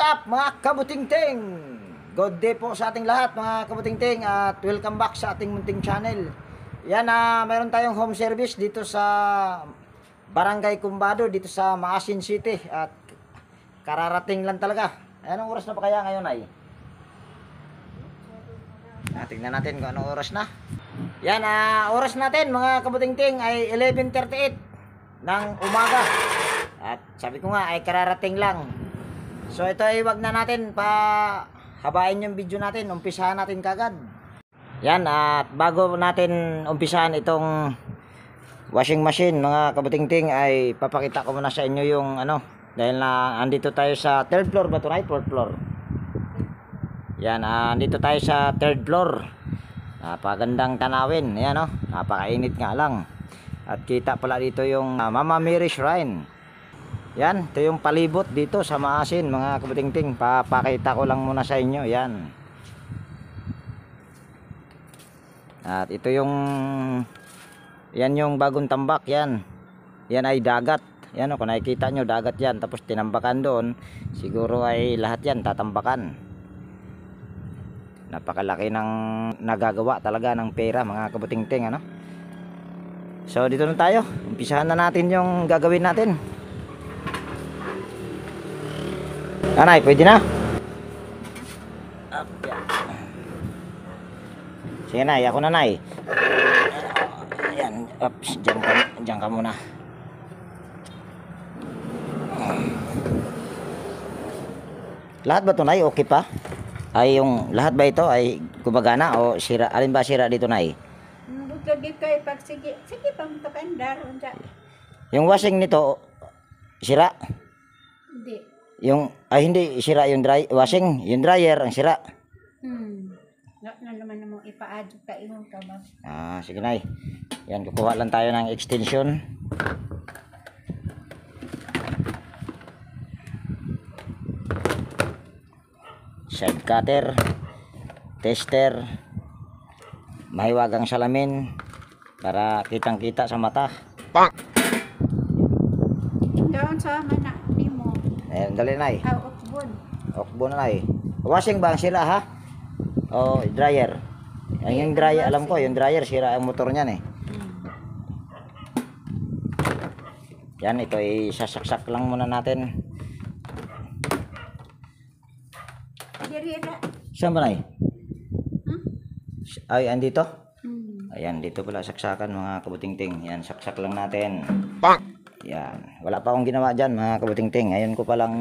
up mga kabutingting? Good day po sa ating lahat mga kabutingting at welcome back sa ating munting channel. Yan mayroon tayong home service dito sa Barangay Cumbado dito sa Maasin City at kararating lang talaga. Anong oras na pa kaya ngayon ay? Tingnan natin kung anong oras na. Yan oras natin mga kabutingting ay 11:38 ng umaga. At sabi ko nga ay kararating lang. So ito ay wag na natin pa habain yung video natin, umpisahan natin kagad. Yan at bago natin umpisahan itong washing machine mga kabutingting ay papakita ko muna sa inyo yung dahil na andito tayo sa 3rd floor ba ito na? 4th floor. Yan andito tayo sa 3rd floor. Napagandang tanawin. Yan napakainit nga lang. At kita pala dito yung Mama Mary Shrine. Yan, ito yung palibot dito sa Maasin mga kabutingting. Papakita ko lang muna sa inyo. Yan. At ito yung yung bagong tambak. Yan. Yan ay dagat. Yan kung nakikita nyo dagat yan. Tapos tinambakan doon. Siguro ay lahat yan tatambakan. Napakalaki ng nagagawa talaga ng pera mga kabutingting. So dito na tayo. Umpisahan na natin yung gagawin natin. Nanay, pwede na? Up, yan. Sige na, ako na nay. Ayan, ups, dyan ka muna. Lahat ba ito nay? Okay pa? Ay yung lahat ba ito ay gumagana o sira? Alin ba sira dito nay? Bukod dito ay pag sige pang takandar. Yung washing nito sira? Hindi. Yung hindi sira yung washing, yung dryer ang sira. Na naman mo ipaadyo ka imong kamay. Sige nay. Yan kukuha lang tayo ng extension. Side cutter, tester, mahiwagang salamin para kitang-kita sa mata. Doon sa mana nimo. Ayan, dali nay. Okbon. Okbon na nay. Washing ba ang sira ha? O dryer? Yung dryer, alam ko, yung dryer sira ang motor niyan eh. Yan, ito ay sasaksak lang muna natin. Saan ba nay? Ay, andito? Ayan, dito pala saksakan mga kabutingting. Yan, saksak lang natin. Yan, wala pa akong ginawa dyan mga kabutingting. Ngayon ko palang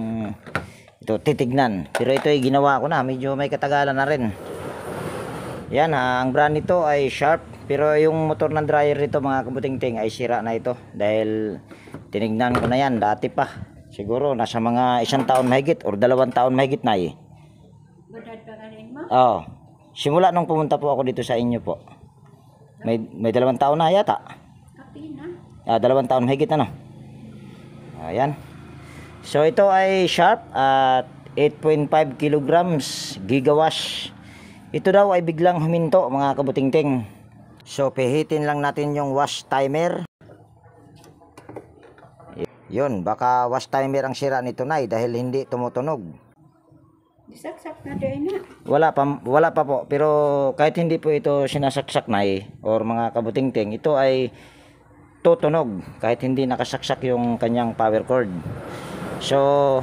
ito titignan. Pero ito ay ginawa ko na, medyo may katagalan na rin. Yan, ang brand nito ay Sharp. Pero yung motor ng dryer nito mga kabutingting ay sira na ito. Dahil tinignan ko na yan, dati pa. Siguro nasa mga 1 taon mahigit or 2 taon mahigit na eh. Oo. Simula nung pumunta po ako dito sa inyo po. May 2 taon na yata. 2 taon mahigit Ayan. So ito ay Sharp at 8.5 kilograms gigawash. Ito daw ay biglang huminto mga kabutingting. So pihitin lang natin yung wash timer. Yun, baka wash timer ang sira nito nay dahil hindi tumutunog. Disaksak na din na. Wala pa po. Pero kahit hindi po ito sinasaksak na or mga kabutingting, ito ay tutunog kahit hindi nakasaksak yung kanyang power cord. So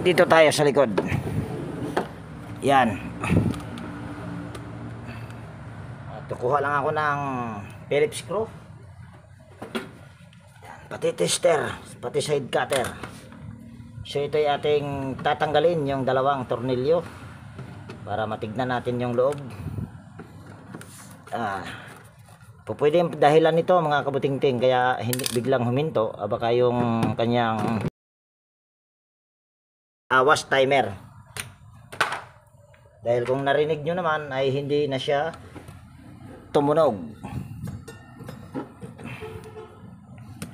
dito tayo sa likod. Yan. At kukuha lang ako ng Phillips screw. Yan, pati tester, pati side cutter. So ito ay ating tatanggalin yung 2 tornilyo para matignan natin yung loob. Pwede yung dahilan nito mga kabutingting kaya hindi biglang huminto baka yung kanyang wash timer. Dahil kung narinig nyo naman ay hindi na siya tumunog.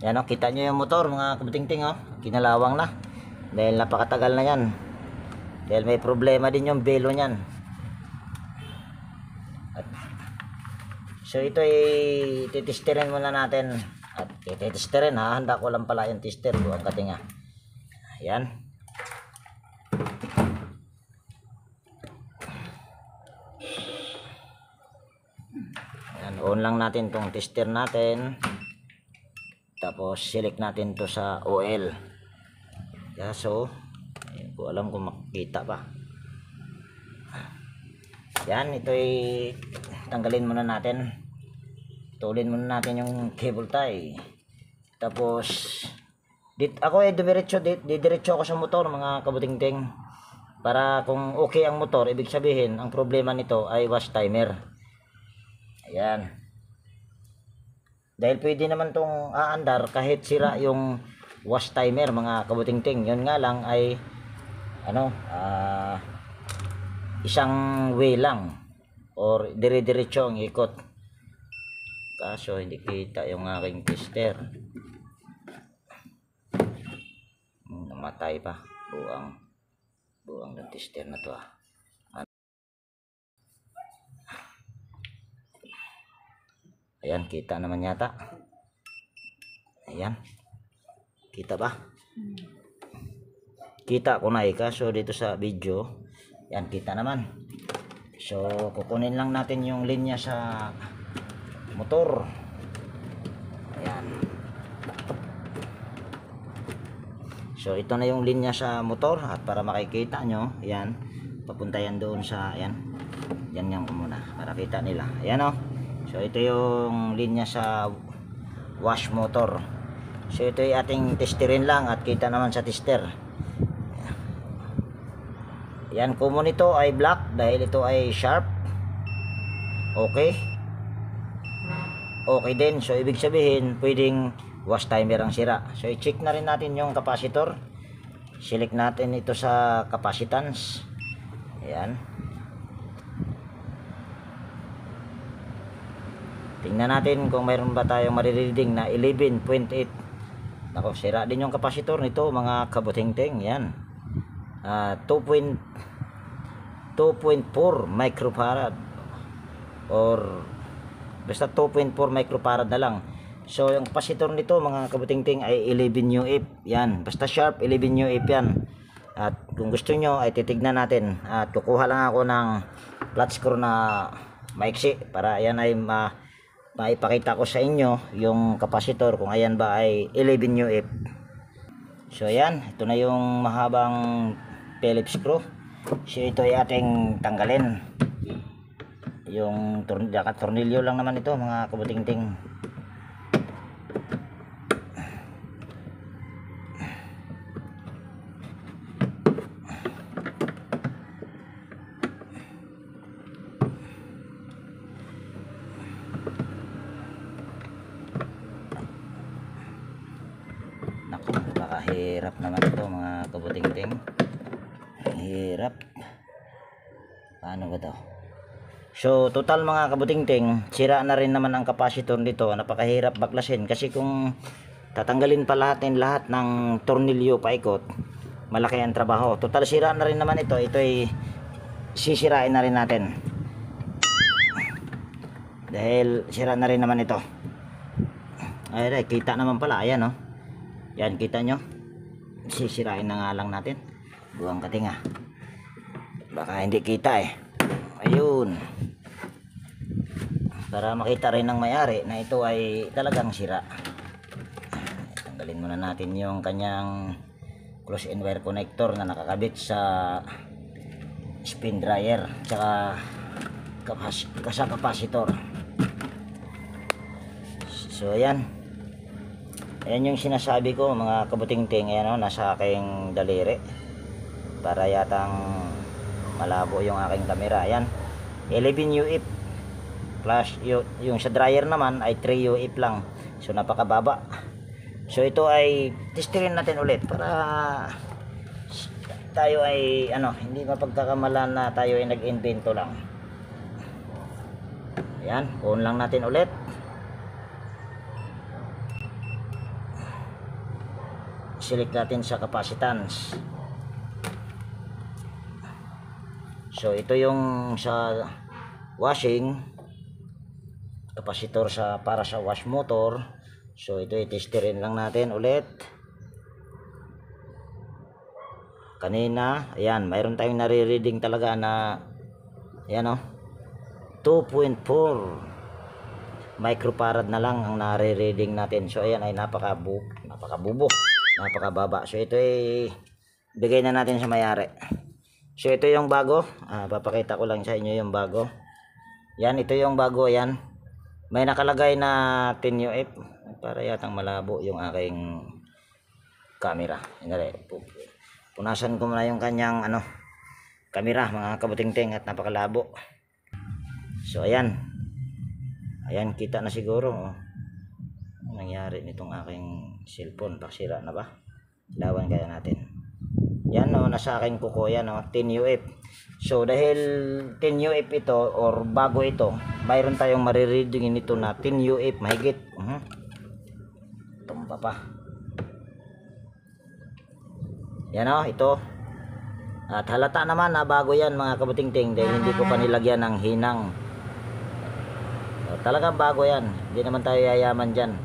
Yan kita nyo yung motor mga kabutingting kinalawang na. Dahil napakatagal na yan. Dahil may problema din yung belo nyan. So ito ay titesterin muna natin. At titesterin handa ko lang pala yung tester ko ang katinga. Ayan. on lang natin tong tester natin. Tapos select natin to sa oil. So hindi ko alam kung makikita pa. Yan, ito ay tanggalin muna natin. Tulin muna natin yung cable tie. Tapos ako ay didiretso ako sa motor, mga kabutingting. Para kung okay ang motor, ibig sabihin ang problema nito ay wash timer. Ayan. Dahil pwede naman tong aandar kahit sira yung wash timer, mga kabutingting. Yun nga lang ay isang way lang or dire-diretso ang ikot. Kaso hindi kita yung aking tester. Namatay pa. Buang ng tester na to. Ayan, kita naman yata. Ayan. Kita ba? Kita ko na kaso dito sa video. Yan, kita naman. So, kukunin lang natin yung linya sa motor. Ayan. So, ito na yung linya sa motor. At para makikita nyo, ayan, papunta yan doon sa, ayan. Yan ko muna, para kita nila. Ayan o. So, ito yung linya sa wash motor. So, ito yung ating testerin lang at kita naman sa tester. Yan, common ito ay black dahil ito ay sharp. Okay. Okay din. So, ibig sabihin, pwedeng wash timer ang sira. So, i-check na rin natin yung capacitor. Select natin ito sa capacitance. Ayan. Tingnan natin kung mayroon ba tayong marireading na 11.8. Nako, sira din yung capacitor nito, mga kabutingting. Yan. 2.4 microfarad or basta 2.4 microfarad na lang. So yung capacitor nito, mga kabutingting, ay 11 UF. Yan, basta sharp 11 UF yan. At kung gusto nyo ay titignan natin at kukuha lang ako ng flat screw na maiksi para ayan ay maipakita ko sa inyo yung capacitor kung ayan ba ay 11 UF. So ayan, ito na yung mahabang Phillips screw. So ito ay ating tanggalin. Yung tornilyo lang naman ito, mga kabutingting. Naku, nakahirap naman ito, mga kabutingting. Hirap. Paano ba to? So total, mga kabutingting, sira na rin naman ang capacitor nito. Napakahirap baklasin kasi kung tatanggalin pa lahat ng tornilyo paikot, malaki ang trabaho. Total sira na rin naman ito. Ito ay sisirain na rin natin dahil sira na rin naman ito. Ay, kita naman pala. Ayan o. Yan, kita nyo. Sisirain na nga lang natin. Buwang katinga. Baka hindi kita eh. Ayun. Para makita rin ng may-ari na ito ay talagang sira. Tanggalin muna natin yung kanyang close and wire connector na nakakabit sa spin dryer tsaka sa capacitor. So ayan. Ayan yung sinasabi ko, mga kabutingting. Ayan o, nasa aking daliri. Para yatang malabo yung aking camera. Ayan, 11 UF plus yung sa dryer naman ay 3 UF lang. So napakababa. So ito ay testerin natin ulit para tayo ay hindi mapagkakamalan na tayo ay nag-invento lang. Ayan, on lang natin ulit. Select natin sa capacitance. So ito yung sa washing capacitor para sa wash motor. So ito i-testerin lang natin ulit. Kanina, ayan, mayroon tayong nare-reading talaga na ayan 2.4. microfarad na lang ang nare-reading natin. So ayan ay napakababa. So ito ay bigay na natin sa may-ari. So ito yung bago. Papakita ko lang sa inyo yung bago. Yan, ito yung bago. Yan, may nakalagay na 10 UF. Para yatang malabo yung aking camera. Punasan ko muna yung kanyang camera, mga kabutingting, at napakalabo. So ayan, kita na siguro. Ano nangyari nitong aking cellphone? Paksira na ba? Lawan kaya natin. Yan, nasa aking kuko yan, 10 UF. So dahil 10 UF ito or bago ito, mayroon tayong marireading nito na 10 UF mahigit. Tumpa pa. Yan ito. At halata naman na bago yan, mga kabutingting, dahil hindi ko pa nilagyan ng hinang. Talagang bago yan. Hindi naman tayo yayaman dyan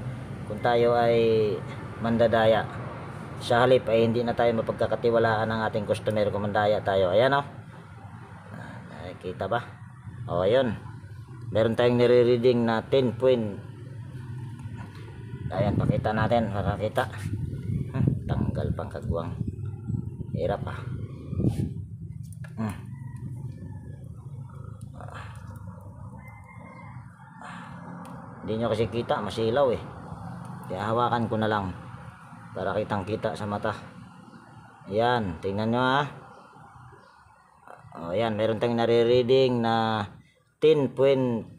kung tayo ay mandadaya. Sa halip ay hindi na tayo mapagkakatiwalaan ng ating customer kung mandaya tayo. Ayan nakikita ba? Ayun, meron tayong nire-reading na 10 point. Ayan, pakita natin, makakita. Tanggal pang kagwang. Hirap Hindi nyo kasi kita, masilaw kaya hawakan ko na lang para kitang kita sa mata. Ayan, tingnan nyo ayan, meron tayong nare-reading na 10.21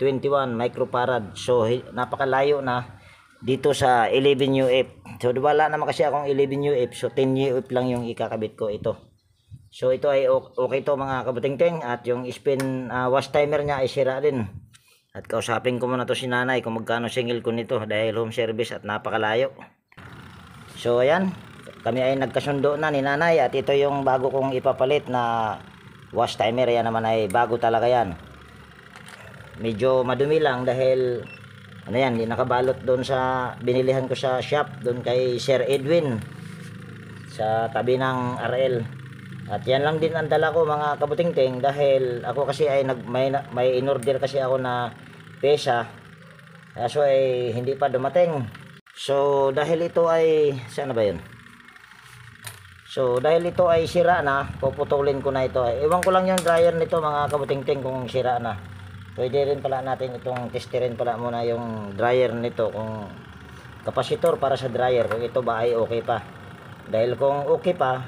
microfarad. So napakalayo na dito sa 11 UF. So wala naman kasi akong 11 UF, so 10 UF lang yung ikakabit ko ito. So ito ay okay to, mga kabutingting, at yung spin wash timer niya ay sira din. At kausapin ko muna to si nanay kung magkano single ko nito dahil home service at napakalayo. So ayan, kami ay nagkasundo na ni nanay, at ito yung bago kong ipapalit na wash timer. Yan naman ay bago talaga yan. Medyo madumi lang dahil hindi nakabalot doon sa binilihan ko sa shop doon kay Sir Edwin sa tabi ng RL. At yan lang din ang dala ko, mga kabutingting, dahil ako kasi ay may in-order kasi ako na pesa, kaso ay hindi pa dumating. So dahil ito ay saan ba yun? So dahil ito ay sira na, puputulin ko na ito. Iwan ko lang yung dryer nito, mga kabutingting, kung sira na. Pwede rin pala natin itong testerin pala muna yung dryer nito, kung kapasitor para sa dryer, kung ito ba ay okay pa. Dahil kung okay pa,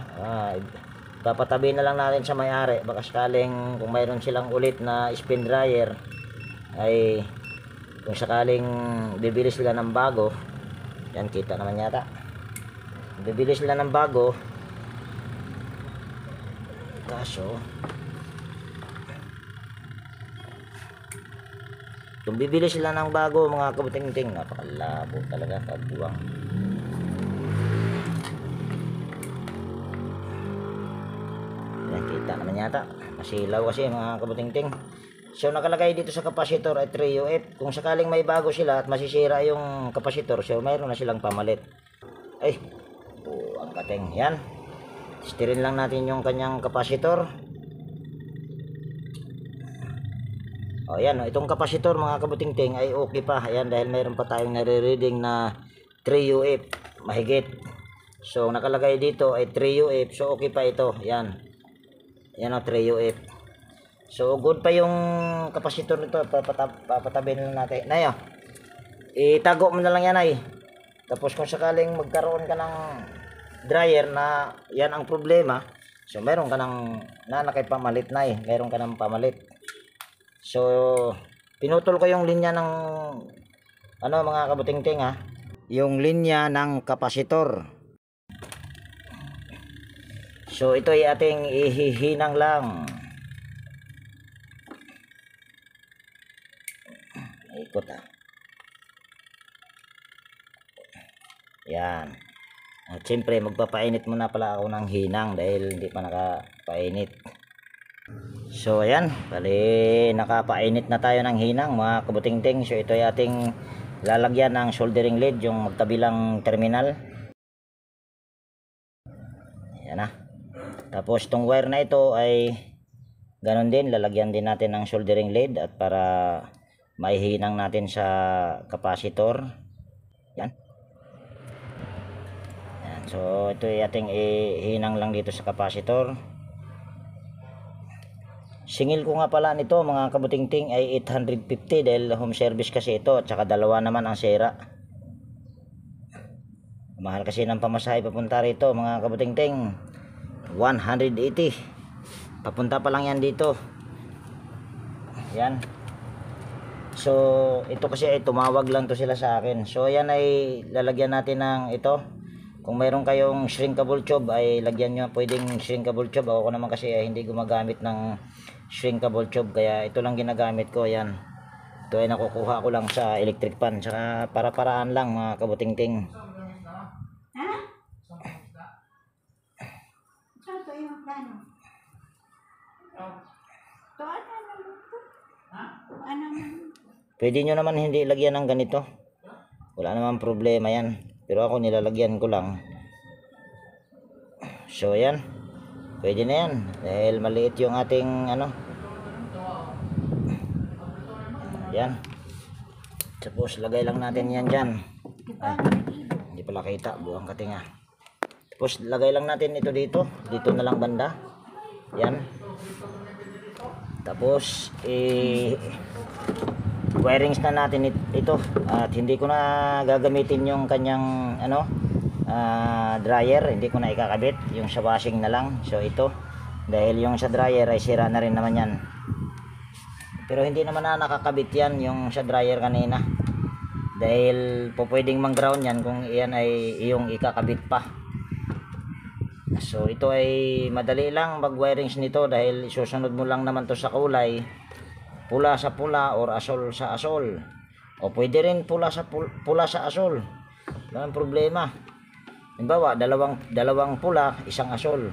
papatabi na lang natin sa may-ari. Baka sakaling kung mayroon silang ulit na spin dryer, ay kung sakaling bibili sila ng bago, yan, kita naman yata, bibili sila ng bago, kaso kung bibili sila ng bago, mga kabutingting, napakalabo talaga, kabuwang. Kita naman yata, masilaw kasi, mga kabutingting. So nakalagay dito sa kapasitor ay 3 UF. Kung sakaling may bago sila at masisira yung kapasitor, so mayroon na silang pamalit. Ay, ang kating. Yan, testerin lang natin yung kanyang kapasitor. Yan, itong kapasitor, mga kabutingting, ay okay pa. Ayan, dahil mayroon pa tayong nare-reading na 3 UF mahigit. So nakalagay dito ay 3 UF, so okay pa ito. Yan, 3 UF. So good pa yung kapasitor nito. Papatabi na lang natin. Nay, itago mo na lang yan, ay. Tapos kung sakaling magkaroon ka ng dryer na yan ang problema, so meron ka ng nakipamalit, nay. Meron ka ng pamalit. So pinutol ko yung linya ng mga kabutingting, yung linya ng kapasitor. So ito ay ating ihihinang lang. Ikot yan. At siyempre magpapainit muna pala ako ng hinang dahil hindi pa nakapainit. So ayan, bali nakapainit na tayo ng hinang, mga kabutingting. So ito ay ating lalagyan ng soldering lead, yung magkabilang terminal. Yan Tapos itong wire na ito ay ganon din, lalagyan din natin ng soldering lead, at para maihinang natin sa capacitor. Yan. Yan. So ito ay ating ihinang lang dito sa capacitor. Singil ko nga pala nito mga kabutingting ay 850 dahil home service kasi ito at saka dalawa naman ang sira. Mahal kasi ng pamasahe papunta rito mga kabutingting, 180. Papunta pa lang yan dito. Yan. So ito kasi ay tumawag lang to sila sa akin. So yan ay lalagyan natin ng ito. Kung mayroon kayong shrinkable tube ay lagyan nyo, pwedeng shrinkable tube. Ako naman kasi ay hindi gumagamit ng shrinkable tube, kaya ito lang ginagamit ko. Yan, ito ay nakukuha ko lang sa electric pan, saka para-paraan lang mga kabutingting. Ha? Saan to yung plano? To ano naman to? Ano naman? Pwede nyo naman hindi lagyan ng ganito, wala naman problema yan, pero ako nilalagyan ko lang. So yan, pwede na yan dahil maliit yung ating ano. Yan. Tapos lagay lang natin yan dyan. Ay, hindi pala kita, buwang katinga. Tapos lagay lang natin ito dito, dito na lang banda. Yan. Tapos wirings na natin ito, at hindi ko na gagamitin yung kanyang ano dryer, hindi ko na ikakabit, yung sa washing na lang. So ito, dahil yung sa dryer ay sira na rin naman yan, pero hindi naman na nakakabit yan yung sa dryer kanina, dahil po pwedeng mang ground yan kung iyan ay iyong ikakabit pa. So ito ay madali lang mag wirings nito dahil susunod mo lang naman to sa kulay, pula sa pula or asol sa asol, o pwede rin pula sa asol, walang problema. Halimbawa dalawang pula, isang asol,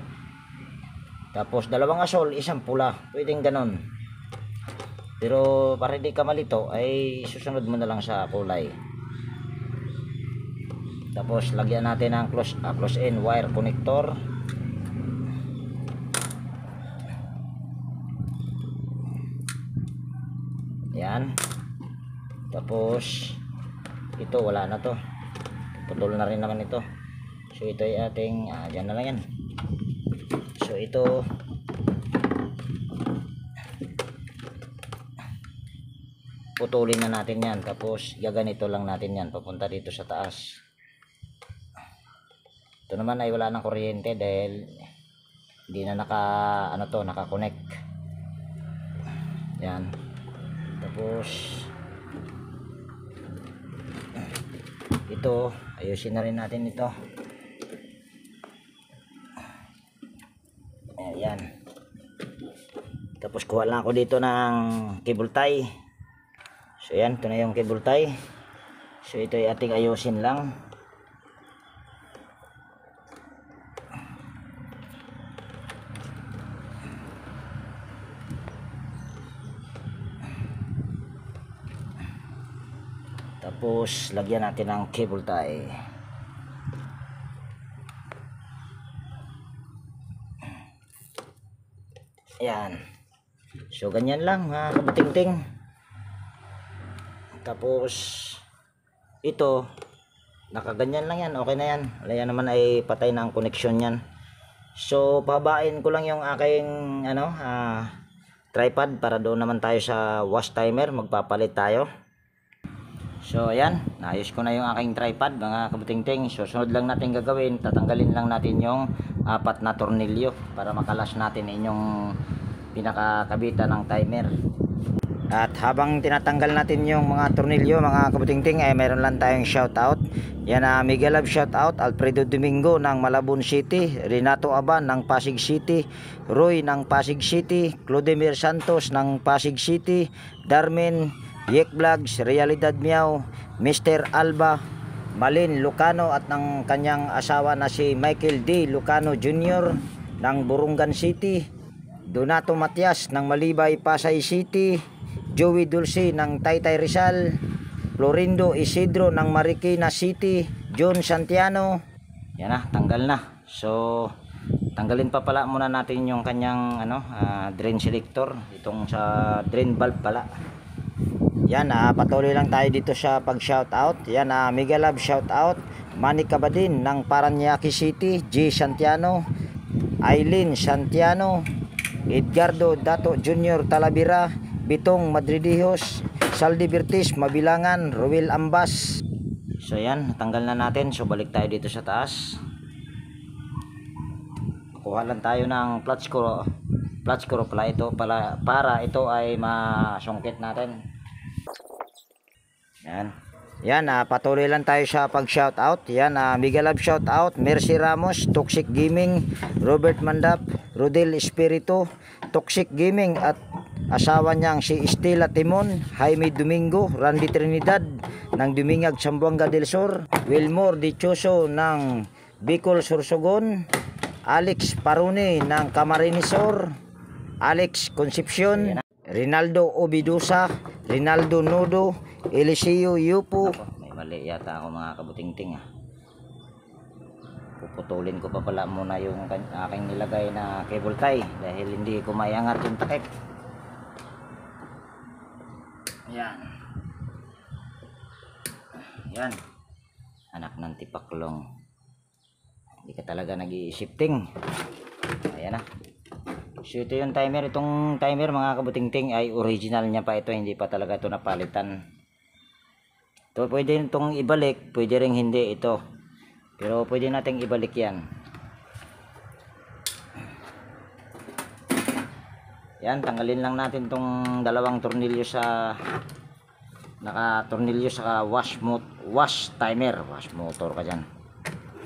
tapos dalawang asol, isang pula, pwedeng ganon. Pero para hindi ka malito ay susunod mo na lang sa kulay. Tapos lagyan natin ng close in wire connector. Yan. Tapos ito wala na to, putol na rin naman ito. So ito ay ating dyan na lang yan. So ito putulin na natin yan, tapos gaganito lang natin yan papunta dito sa taas. Ito naman ay wala ng kuryente dahil hindi na naka-connect. Yan. Tapos ito ayusin na rin natin ito. Ayan. Tapos kuha lang ako dito ng cable tie. So yan, ito na yung cable tie. So ito ay ating ayusin lang. Tapos lagyan natin ng cable tie. Ayan. So ganyan lang mga kabutingting. Tapos ito nakaganyan lang yan, okay na yan. Wala yan naman ay patay na ang connection yan. So pabain ko lang yung aking tripod para doon naman tayo sa wash timer, magpapalit tayo. So ayan, naayos ko na yung aking tripod mga kabutingting. So sunod lang natin gagawin, tatanggalin lang natin yung 4 na tornilyo para makalas natin inyong pinakakabitan ng timer. At habang tinatanggal natin yung mga tornilyo mga kabutingting ay mayroon lang tayong shoutout. Yan Miguel Love shoutout, Alfredo Domingo ng Malabon City, Renato Aban ng Pasig City, Roy ng Pasig City, Clodemir Santos ng Pasig City, Darmin Yek Vlogs, Realidad Miao, Mr. Alba, Malin Lucano at ng kanyang asawa na si Michael D. Lucano Jr. ng Burungan City, Donato Matias ng Malibay Pasay City, Joey Dulce ng Taytay Rizal, Florindo Isidro ng Marikina City, John Santiano. Yan na, tanggal na. So tanggalin pa pala muna natin yung kanyang drain selector, itong sa drain valve pala. Yan, patuloy lang tayo dito sa pag-shoutout. Yan, mega love shoutout. Manny Cabadin ng Paranaque City, G. Santiano, Aileen Santiano, Edgardo Dato Jr. Talavera, Bitong Madridijos, Saldi Bertis Mabilangan, Ruel Ambas. So yan, tanggal na natin. So balik tayo dito sa taas. Kuha lang tayo ng flat screw. Flat screw pala ito para ito ay masungkit natin. Yan. Yan, patuloy lang tayo sa pag-shoutout. Yan, mega love shoutout. Mercy Ramos, Toxic Gaming, Robert Mandap, Rodel Espiritu, Toxic Gaming at asawa niyang si Estela Timon, Jaime Domingo, Randy Trinidad ng Dumingag, Zamboanga del Sur, Wilmore Dichoso ng Bicol Sorsogon, Alex Parune ng Camarines Sur, Alex Concepcion, Rinaldo Obidusa, Rinaldo Nodo, Eliseo Yupo. May mali yata ako mga kabutingting. Puputulin ko pa pala muna yung aking nilagay na cable tie dahil hindi ko maiangat yung takip. Yan. Yan. Anak ng tipaklong. Hindi ka talaga nag-i-shifting. Ayan na. So ito yung timer. Itong timer mga kabutingting ay original niya pa ito. Hindi pa talaga ito napalitan. Ito pwede itong ibalik. Pwede rin hindi ito. Pero pwede nating ibalik yan. Yan, tanggalin lang natin itong dalawang tornilyo sa naka-tornilyo sa wash timer. Wash motor ka dyan.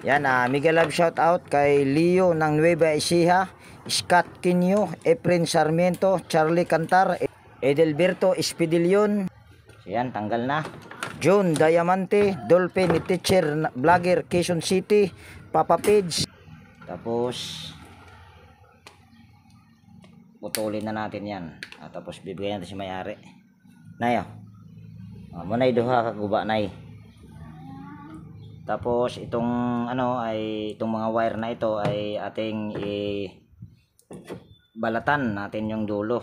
Yan, mega love shout out kay Leo ng Nueva Ecija, Scott Quinio, Efren Sarmiento, Charlie Cantar, Edelberto Espidilion. So yan, tanggal na. John Diamante, Dolphin Teacher Vlogger Quezon City, Papa Page. Tapos putulin na natin yan. Tapos bibigyan natin si may-ari. Nayo. Munay duha ka guba nay. Tapos itong ano ay itong mga wire na ito ay ating balatan natin yung dulo.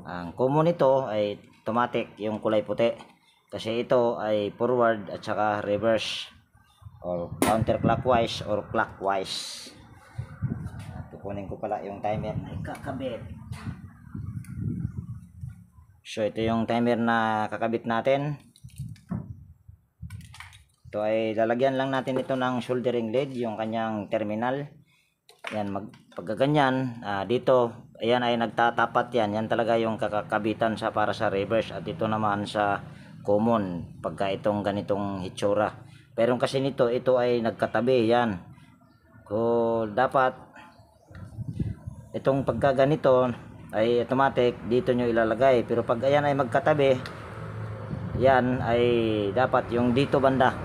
Ang common nito ay automatic yung kulay puti. Kasi ito ay forward at saka reverse or counterclockwise or clockwise. Kukunin ko pala yung timer na kakabit. So ito yung timer na kakabit natin. Ito ay lalagyan lang natin ito ng soldering lead, yung kanyang terminal. Yan, pagkaganyan, dito, ayan ay nagtatapat yan. Yan talaga yung kakakabitan sa para sa reverse at ito naman sa common pagka itong ganitong hitsura. Pero kasi nito, ito ay nagkatabi yan. Kung dapat itong pagka ganito ay automatic dito nyo ilalagay. Pero pag ayan ay magkatabi, yan ay dapat yung dito banda.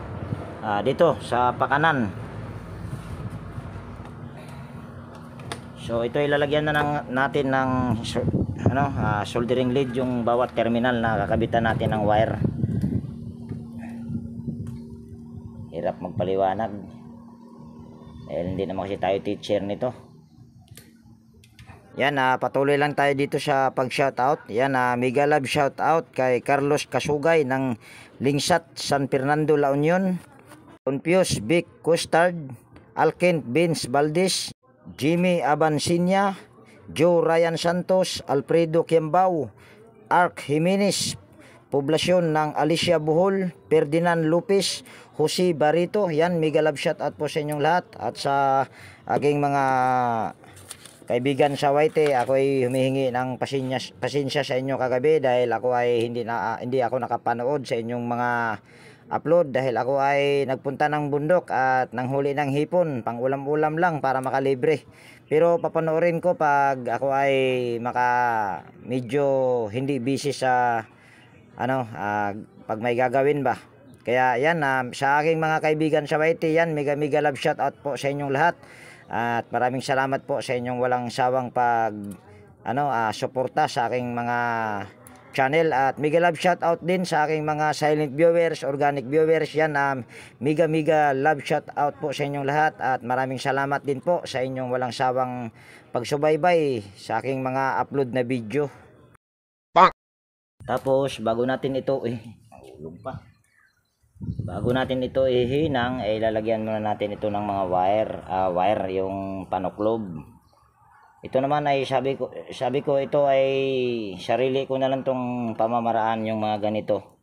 Dito sa pakanan. So ito ilalagyan na natin ng soldering lead yung bawat terminal na kakabitan natin ng wire. Hirap magpaliwanag dahil hindi naman kasi tayo teacher nito. Yan, patuloy lang tayo dito sa pag-shoutout. Yan, mega love shoutout kay Carlos Kasugay ng Lingsat, San Fernando, La Union. Confuse Vic Custard, Alkent Vince Valdez, Jimmy Abansinya, Joe Ryan Santos, Alfredo Kiambao, Ark Jimenez, Poblasyon ng Alicia Bohol, Ferdinand Lopez, Jose Barito. Yan, mega love shoutout po sa inyong lahat. At sa aking mga kaibigan sa Waite, ako ay humihingi ng pasensya sa inyo kagabi dahil ako ay hindi ako nakapanood sa inyong mga upload dahil ako ay nagpunta ng bundok at nanghuli ng hipon, pang ulam-ulam lang para makalibre. Pero papanoorin ko pag ako ay medyo hindi busy sa pag may gagawin ba. Kaya yan, sa aking mga kaibigan sa Waite, yan, mega love shout out po sa inyong lahat. At maraming salamat po sa inyong walang sawang suporta sa aking mga channel. At mega love shout out din sa aking mga silent viewers, organic viewers. Yan, mega love shout out po sa inyong lahat. At maraming salamat din po sa inyong walang sawang pagsubaybay sa aking mga upload na video. Tapos bago natin ito nahulog pa. Bago natin ito ihinang, ay lalagyan muna natin ito ng mga wire, yung panoklob. Ito naman ay sabi ko ito ay sarili ko na lang tong pamamaraan, yung mga ganito.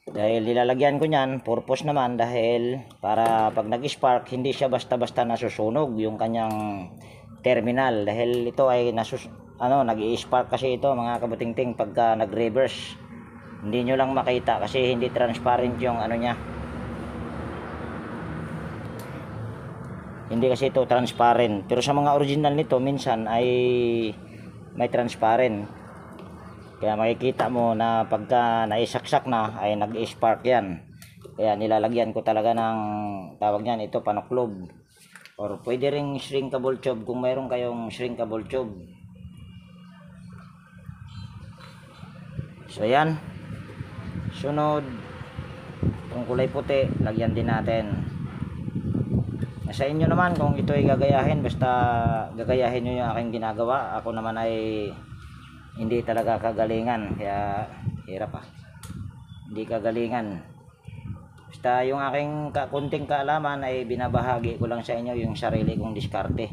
Dahil nilalagyan ko niyan, purpose naman dahil para pag nag-spark hindi siya basta-basta nasusunog yung kanyang terminal, dahil ito ay nag-i-spark kasi ito mga kabutingting pagka nag-reverse. Hindi nyo lang makita kasi hindi transparent yung ano niya. Hindi kasi ito transparent. Pero sa mga original nito minsan ay may transparent. Kaya makikita mo na pagka naisaksak na ay nag-spark yan. Kaya nilalagyan ko talaga ng tawag niyan, ito panoklob. Or pwede ring shrinkable tube kung mayroon kayong shrinkable tube. So yan. Sunod, kung kulay puti, lagyan din natin. Sa inyo naman kung ito ay gagayahin, basta gagayahin nyo yung aking ginagawa. Ako naman ay hindi talaga kagalingan, kaya hirap hindi kagalingan. Basta yung aking kunting kaalaman ay binabahagi ko lang sa inyo, yung sarili kong diskarte.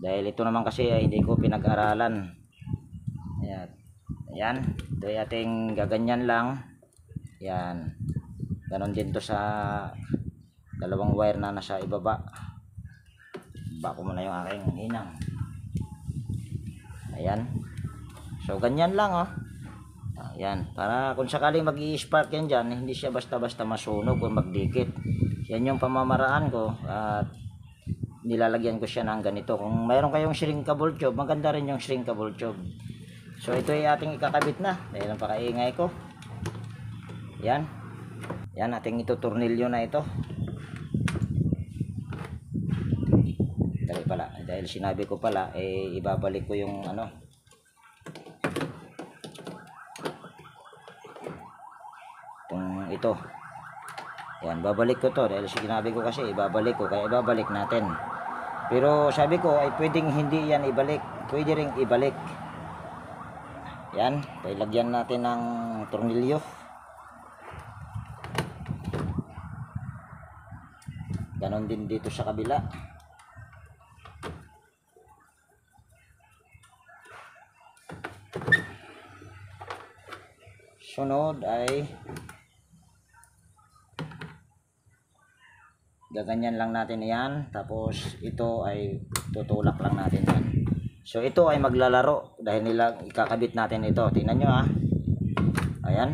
Dahil ito naman kasi ay hindi ko pinag-aralan. Ayan, ito ay ating gaganyan lang. Yan, ganon din to sa dalawang wire na nasa ibaba. Baba ko muna yung aking hinang. Ayan, so ganyan lang ayan, para kung sakaling mag-i-spark yan dyan, hindi siya basta-basta masunog o magdikit. Yan yung pamamaraan ko, at nilalagyan ko siya ng ganito. Kung mayroon kayong shrinkable tube, maganda rin yung shrinkable tube. So ito ay ating ikakabit na dahil ang pakaingay ko. Yan. Yan, ating ituturnilyo na ito. Dahil sinabi ko pala, ibabalik ko yung ito. Yan, babalik ko to dahil sinabi ko kasi ibabalik ko, kaya ibabalik natin. Pero sabi ko ay pwedeng hindi yan ibalik, pwede ring ibalik. Yan, lagyan natin ng tornilyo. Ganon din dito sa kabila. Sunod ay gaganyan lang natin yan. Tapos ito ay tutulak lang natin yan. So ito ay maglalaro dahil ikakabit natin ito. Tingnan nyo Ayan.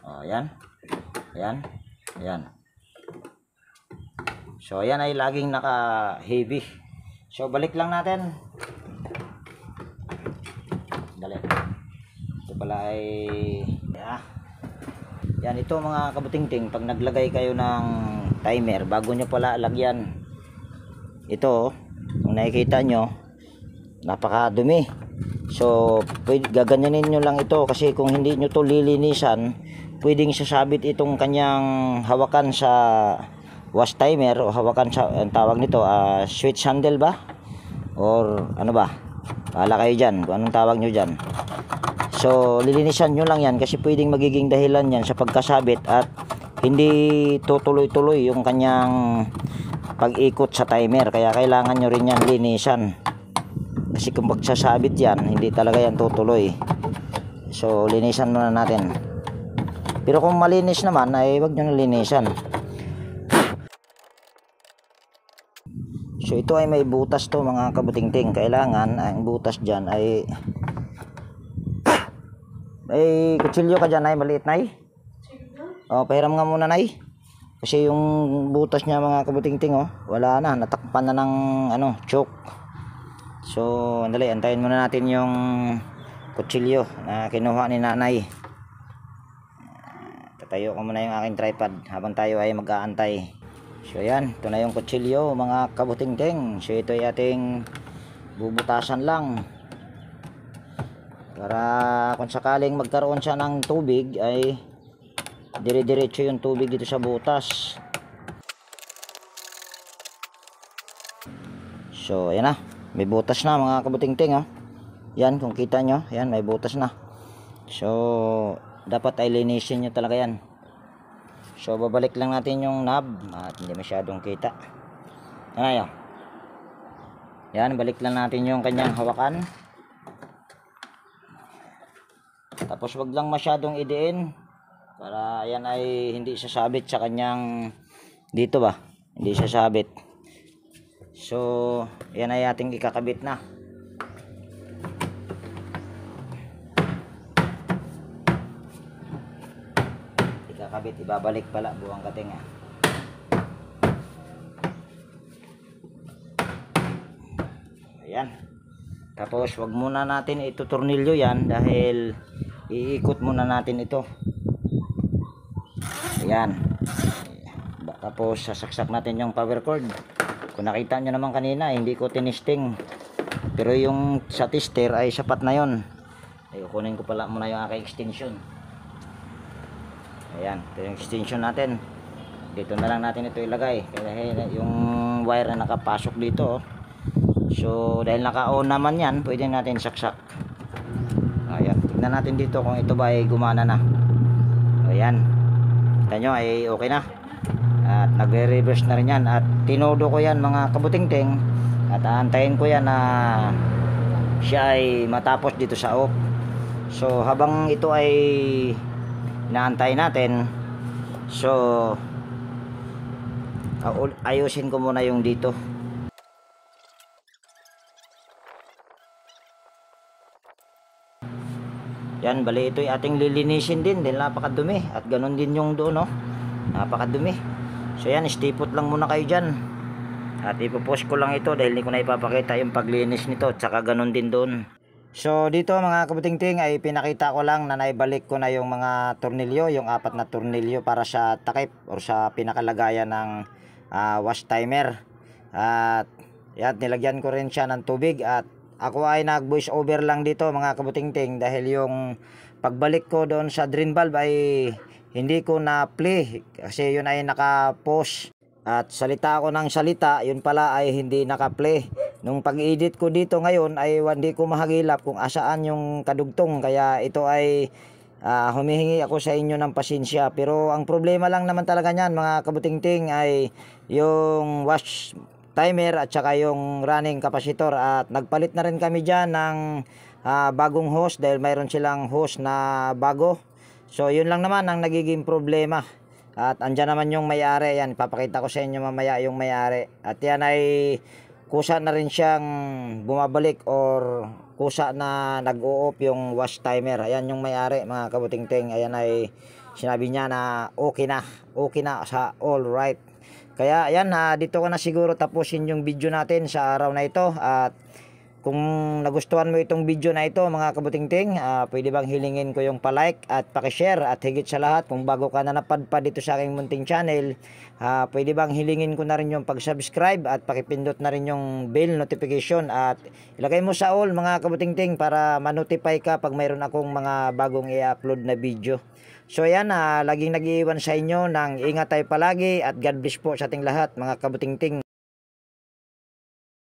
Ayan. Ayan. Ayan. So ayan ay laging naka-heavy. So balik lang natin. Dali. Ito pala ay yan, ito mga kabutingting, pag naglagay kayo ng timer, bago nyo pala lagyan ito, kung nakikita nyo, napakadumi. So gaganyanin nyo lang ito, kasi kung hindi nyo to lilinisan, pwedeng sasabit itong kanyang hawakan sa wash timer, o hawakan sa tawag nito switch handle ba, or ano ba, bahala kayo dyan kung anong tawag nyo dyan. So lilinisan nyo lang yan, kasi pwedeng magiging dahilan yan sa pagkasabit at hindi tutuloy-tuloy yung kanyang pag-ikot sa timer. Kaya kailangan nyo rin yan linisan, kasi kung pagsasabit yan, hindi talaga yan tutuloy. So linisan muna natin. Pero kung malinis naman ay wag nyo na linisan. So ito ay may butas to mga kabutingting. Kailangan ang butas dyan ay may kutsilyo ka dyan, ay maliit, nay. Pahiram nga muna, nay. Kasi yung butas niya mga kabutingting, wala na, natakpan na ng choke. So andali, antayin muna natin yung kutsilyo na kinuha ni nanay. Tatayo ko muna yung aking tripod habang tayo ay mag-aantay. So yan, ito na yung kutsilyo mga kabutingting. So ito ay ating bubutasan lang, para kung sakaling magkaroon siya ng tubig ay dire-diretso yung tubig dito sa butas. So ayan na, may butas na mga kabutingting. Yan, kung kita nyo, yan, may butas na. So, dapat ay linisin nyo talaga yan. So, babalik lang natin yung knob at hindi masyadong kita. Yan, yan, balik lang natin yung kanyang hawakan. Tapos, wag lang masyadong idiin para yan ay hindi sasabit sa kanyang dito ba? Hindi sasabit. So, yan ay ating ikakabit na. Ikakabit, ibabalik pala buwang kating. Ayan. Tapos, wag muna natin itutornilyo yan dahil iikot muna natin ito. Ayan. Tapos, sasaksak natin yung power cord. Kung nakita nyo naman kanina, hindi ko tinisting. Pero yung sa tester ay sapat na yon. Ay, kukunin ko pala muna yung aking extension. Ayan, ito yung extension natin. Dito na lang natin ito ilagay. Kasi yung wire na nakapasok dito. So, dahil naka-on naman yan, pwede natin saksak. Ayan, tignan natin dito kung ito ba ay gumana na. Ayan. Kita nyo ay okay na. At nagre-reverse na rin yan. At tinodo ko yan mga kabutingting. At aantayin ko yan na siya ay matapos dito sa off. So habang ito ay inaantay natin, so ayusin ko muna yung dito. Yan, bali ito ay ating lilinisin din dahil napakadumi. At ganun din yung doon, no? Napakadumi. So yan, stipot lang muna kayo dyan. At ipopost ko lang ito dahil hindi ko na ipapakita yung paglinis nito. Tsaka ganun din doon. So dito mga kabutingting ay pinakita ko lang na naibalik ko na yung mga tornilyo. Yung 4 na tornilyo para sa takip or sa pinakalagayan ng wash timer. At yan, nilagyan ko rin siya ng tubig. At ako ay nag voice over lang dito mga kabutingting dahil yung pagbalik ko doon sa drain valve ay hindi ko na play kasi yun ay naka-pause at salita ako ng salita, yun pala ay hindi naka-play. Nung pag-edit ko dito ngayon ay hindi ko mahagilap kung asaan yung kadugtong, kaya ito ay humihingi ako sa inyo ng pasensya. Pero ang problema lang naman talaga niyan mga kabutingting ay yung wash timer at saka yung running capacitor. At nagpalit na rin kami dyan ng bagong hose dahil mayroon silang hose na bago. So yun lang naman ang nagiging problema. At andyan naman yung may-ari. Yan, ipapakita ko sa inyo mamaya yung may-ari. At yan ay kusa na rin siyang bumabalik or kusa na nag-o-off yung wash timer. Ayan yung may-ari mga kabutingting. Ayan ay sinabi niya na okay na. Okay na sa all right. Kaya ayan, dito ko na siguro tapusin yung video natin sa araw na ito. At kung nagustuhan mo itong video na ito mga kabutingting, pwede bang hilingin ko yung palike at pakishare. At higit sa lahat, kung bago ka na napadpad dito sa aking munting channel, pwede bang hilingin ko na rin yung pag-subscribe at pakipindot na rin yung bell notification. At ilagay mo sa all mga kabutingting para ma-notify ka pag mayroon akong mga bagong i-upload na video. So ayan, laging nag-iiwan sa inyo ng ingat tayo palagi at God bless po sa ating lahat mga kabutingting.